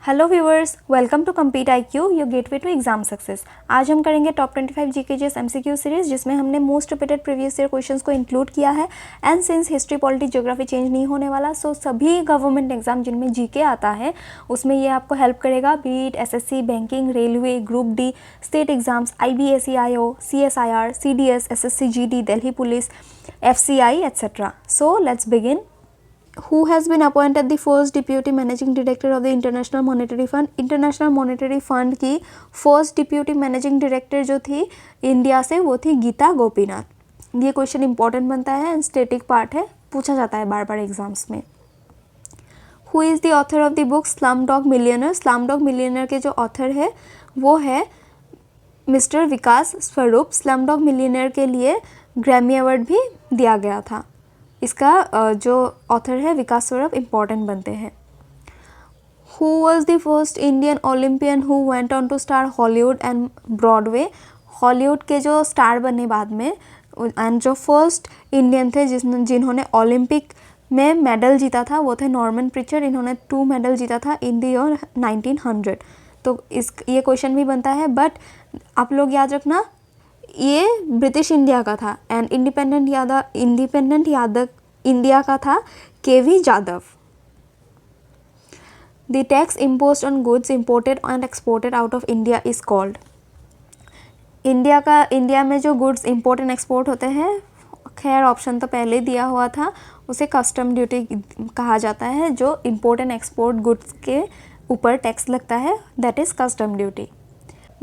Hello viewers, welcome to compete IQ, your gateway to exam success. आज हम करेंगे top 25 GKGS MCQ series, जिसमें हमने most repeated previous year questions को include किया है। And since history, polity, geography change नहीं होने वाला, सो सभी गवर्नमेंट एग्जाम जिनमें GK आता है उसमें ये आपको हेल्प करेगा, B it SSC, banking, railway, group D, state exams, IBSE IO, CSIR, CDS, SSC GD, Delhi police, FCI etc. So let's begin. Who has been appointed the first deputy managing director of the International Monetary Fund? International monetary fund की first deputy managing director जो थी India से, वो थी गीता गोपीनाथ। ये question important बनता है and static part है, पूछा जाता है बार बार एग्जाम्स में। Who is the author of the book Slumdog millionaire? Slumdog millionaire के जो ऑथर है वो है मिस्टर विकास स्वरूप। स्लमडॉग मिलियनर के लिए ग्रैमी अवार्ड भी दिया गया था। इसका जो ऑथर है विकास स्वरूप इम्पॉर्टेंट बनते हैं। Who was the first Indian Olympian who went on to star Hollywood and Broadway? Hollywood के जो स्टार बने बाद में, एंड जो फर्स्ट इंडियन थे जिन्होंने ओलंपिक में मेडल जीता था वो थे नॉर्मन प्रीचर। इन्होंने 2 मेडल जीता था इन द ईयर 1900। तो ये क्वेश्चन भी बनता है, बट आप लोग याद रखना ये ब्रिटिश इंडिया का था एंड इंडिपेंडेंट इंडिया का था KV Jadhav. The tax imposed on goods imported and exported out of India is called. India में जो गुड्स इम्पोर्ट एंड एक्सपोर्ट होते हैं, खैर ऑप्शन तो पहले दिया हुआ था, उसे कस्टम ड्यूटी कहा जाता है। जो इम्पोर्ट एंड एक्सपोर्ट गुड्स के ऊपर टैक्स लगता है, that is custom duty.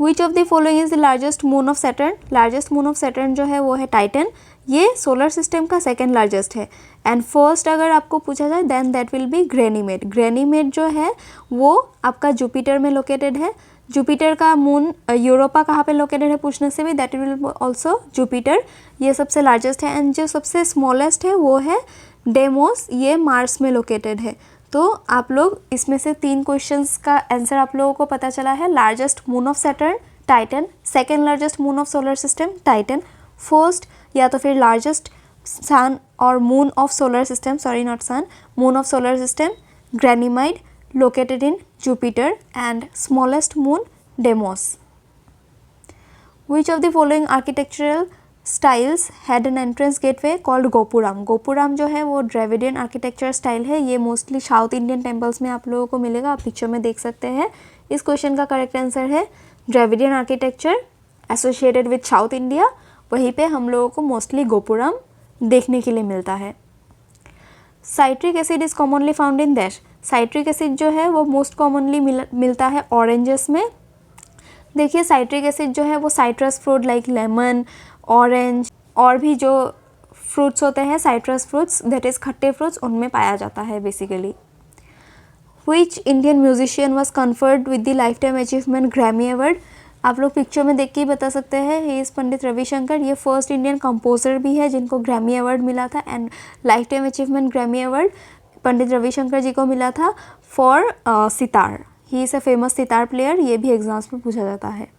Which of the following is the largest moon of Saturn? Largest moon of Saturn जो है वो है टाइटन। ये सोलर सिस्टम का सेकेंड लार्जेस्ट है। एंड फर्स्ट अगर आपको पूछा जाए देन दैट विल बी ग्रेनीमेड। ग्रेनीमेड जो है वो आपका जुपिटर में लोकेटेड है। जुपिटर का मून यूरोपा कहाँ पे लोकेटेड है पूछने से भी दैट विल ऑल्सो जुपिटर। ये सबसे लार्जेस्ट है। एंड जो सबसे स्मॉलेस्ट है वो है डेमोस, ये मार्स में लोकेटेड है। तो आप लोग इसमें से 3 क्वेश्चंस का आंसर आप लोगों को पता चला है। Largest moon of Saturn Titan, second largest moon of solar system Titan, first या तो फिर लार्जेस्ट सन और moon of solar system, sorry not sun, moon of solar system Ganymede located in Jupiter, and smallest moon Deimos. Which of the following architectural styles had an entrance gateway called gopuram? Gopuram जो है वो Dravidian architecture style है। ये mostly south Indian temples में आप लोगों को मिलेगा, आप पिक्चर में देख सकते हैं। इस क्वेश्चन का करेक्ट आंसर है Dravidian architecture associated with south India. वहीं पे हम लोगों को मोस्टली गोपुराम देखने के लिए मिलता है। Citric acid is commonly found in dash? Citric acid जो है वो मोस्ट कॉमनली मिलता है ऑरेंजेस में। देखिए साइट्रिक एसिड जो है वो citrus fruit like lemon, orange और भी जो फ्रूट्स होते हैं साइट्रस फ्रूट्स, दैट इज़ खट्टे फ्रूट्स, उनमें पाया जाता है basically. Which Indian musician was conferred with the life time achievement Grammy award? आप लोग पिक्चर में देख के ही बता सकते हैं, ही इज़ पंडित रविशंकर। ये फर्स्ट इंडियन कंपोजर भी है जिनको ग्रैमी अवार्ड मिला था। And life time achievement Grammy award Pandit Ravishankar ji को मिला था for sitar. He is a famous sitar player. ये भी एग्जाम्स में पूछा जाता है।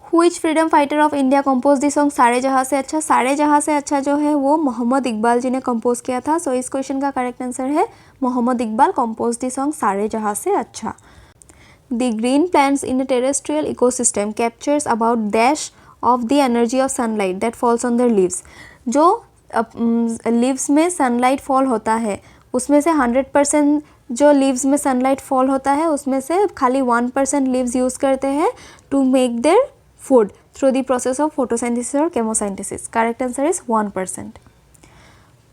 Which freedom fighter of India compose the song सारे जहाँ से अच्छा? सारे जहाँ से अच्छा जो है वो मोहम्मद इकबाल जी ने कंपोज किया था। सो इस क्वेश्चन का करेक्ट आंसर है Mohammad Iqbal compose the song सारे जहाँ से अच्छा। The green plants in a terrestrial ecosystem captures about dash of the energy of sunlight that falls on their leaves. जो लीव्स में सनलाइट फॉल होता है उसमें से 100% जो लीव्स में सनलाइट फॉल होता है उसमें से खाली 1% लीव्स यूज़ करते हैं to make their food through the process of photosynthesis or chemosynthesis. Correct answer is 1%.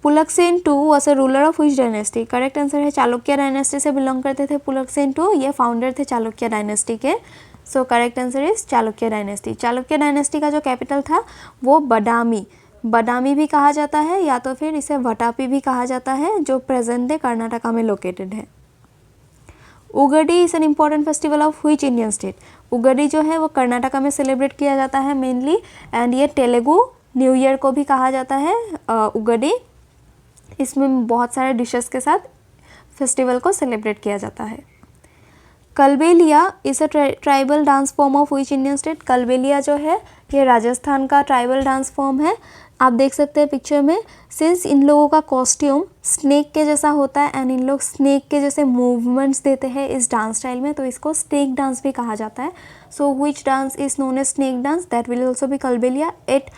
पुलकसेन II was a ruler of which dynasty? Correct answer है चालुक्य डायनेस्टी से बिलोंग करते थे पुलकसेन II। ये फाउंडर थे चालुक्य डायनेस्टी के। So correct answer is Chalukya dynasty. Chalukya dynasty का जो capital था वो बदामी, बदामी भी कहा जाता है या तो फिर इसे वटापी भी कहा जाता है, जो प्रेजेंट डे कर्नाटका में लोकेटेड है। Ugadi is an important festival of which Indian state? Ugadi जो है वो कर्नाटका में सेलिब्रेट किया जाता है मेनली, एंड ये तेलुगु न्यू ईयर को भी कहा जाता है उगाडी। इसमें बहुत सारे डिशेस के साथ फेस्टिवल को सेलिब्रेट किया जाता है। Kalbelia is a tribal dance form of which Indian state? Kalbelia जो है ये राजस्थान का ट्राइबल डांस फॉर्म है। आप देख सकते हैं पिक्चर में, सिंस इन लोगों का कॉस्ट्यूम स्नेक के जैसा होता है एंड इन लोग स्नेक के जैसे मूवमेंट्स देते हैं इस डांस स्टाइल में, तो इसको स्नेक डांस भी कहा जाता है. So which dance is known as snake dance? That will also be Kalbelia. It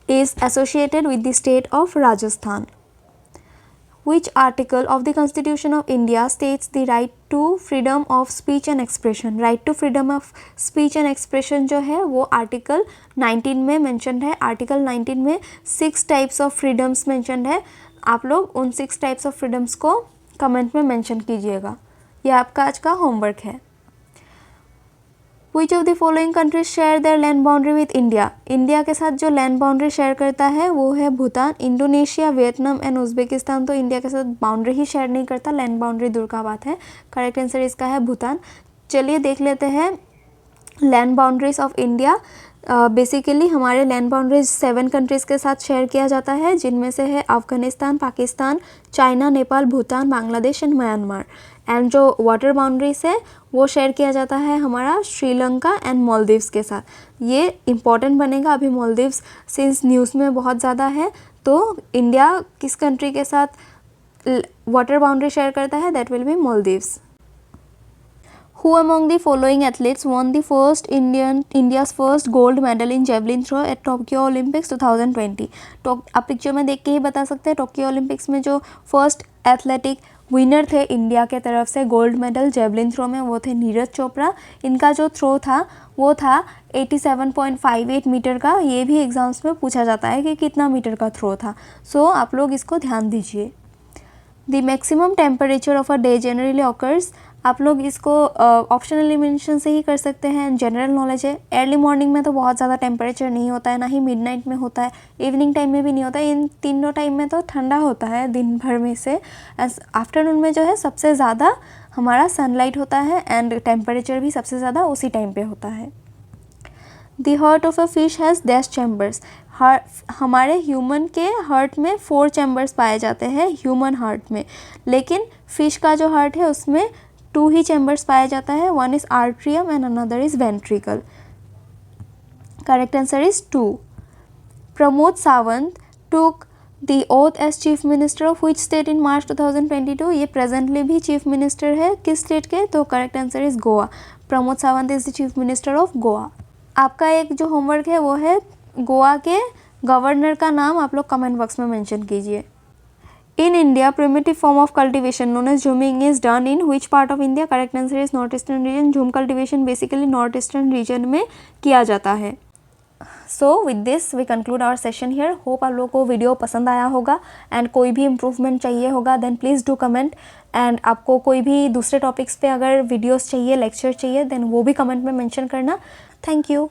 is associated with the state of Rajasthan. Which article of the Constitution of India states the right to freedom of speech and expression? Right to freedom of speech and expression जो है वो article 19 में mentioned है. Article 19 में 6 types of freedoms mentioned है. आप लोग उन 6 टाइप्स ऑफ फ्रीडम्स को कमेंट में मैंशन कीजिएगा. ये आपका आज का होमवर्क है. Which of the following countries share their land boundary with India? India के साथ जो लैंड बाउंड्री शेयर करता है वो है Bhutan. Indonesia, Vietnam and Uzbekistan तो इंडिया के साथ बाउंड्री ही शेयर नहीं करता, लैंड बाउंड्री दूर का बात है. करेक्ट आंसर इसका है भूटान. चलिए देख लेते हैं land boundaries of India. Basically हमारे लैंड बाउंड्रीज 7 कंट्रीज़ के साथ शेयर किया जाता है, जिनमें से है Afghanistan, Pakistan, China, Nepal, Bhutan, Bangladesh and Myanmar. And जो वाटर बाउंड्रीज है वो शेयर किया जाता है हमारा श्रीलंका एंड मालदीव्स के साथ. ये इम्पॉर्टेंट बनेगा अभी. मालदीव्स सिंस न्यूज़ में बहुत ज़्यादा है, तो इंडिया किस कंट्री के साथ वाटर बाउंड्री शेयर करता है? That will be Maldives. Who among the following athletes won the India's first gold medal in javelin throw at Tokyo Olympics 2020? आप पिक्चर में देख के ही बता सकते हैं. टोक्यो ओलंपिक्स में जो फर्स्ट एथलेटिक विनर थे इंडिया के तरफ से गोल्ड मेडल जेवलिन थ्रो में, वो थे नीरज चोपड़ा. इनका जो थ्रो था वो था 87.58 मीटर का. ये भी एग्ज़ाम्स में पूछा जाता है कि कितना मीटर का थ्रो था. सो आप लोग इसको ध्यान दीजिए. The maximum temperature of a day generally occurs. आप लोग इसको ऑप्शनल एलिमिनेशन से ही कर सकते हैं. जनरल नॉलेज है. अर्ली मॉर्निंग में तो बहुत ज़्यादा टेम्परेचर नहीं होता है, ना ही मिडनाइट में होता है, इवनिंग टाइम में भी नहीं होता है. इन तीनों टाइम में तो ठंडा होता है दिन भर में से. आफ्टरनून में जो है सबसे ज़्यादा हमारा सनलाइट होता है एंड टेम्परेचर भी सबसे ज़्यादा उसी टाइम पे होता है. The heart of a fish has dash chambers. हमारे ह्यूमन के हार्ट में 4 चैम्बर्स पाए जाते हैं ह्यूमन हार्ट में, लेकिन फ़िश का जो हार्ट है उसमें 2 ही चैम्बर्स पाया जाता है. One is atrium and another is ventricle. Correct answer is 2. Pramod Sawant took the oath as chief minister of which state in March 2022? ये प्रेजेंटली भी चीफ मिनिस्टर है. किस स्टेट के? तो correct answer is Goa. Pramod Sawant is the chief minister of Goa. आपका एक जो homework है वो है गोवा के गवर्नर का नाम आप लोग कमेंट बॉक्स में मेंशन कीजिए. In India, primitive form of cultivation known as jhuming is done in which part of India? Correct answer is north eastern region. झूम cultivation basically north eastern region में किया जाता है. So with this we conclude our session here. Hope आप लोगों को video पसंद आया होगा एंड कोई भी इम्प्रूवमेंट चाहिए होगा then please do comment. And आपको कोई भी दूसरे टॉपिक्स पे अगर वीडियोस चाहिए, लेक्चर चाहिए, देन वो भी कमेंट में मेंशन करना. Thank you.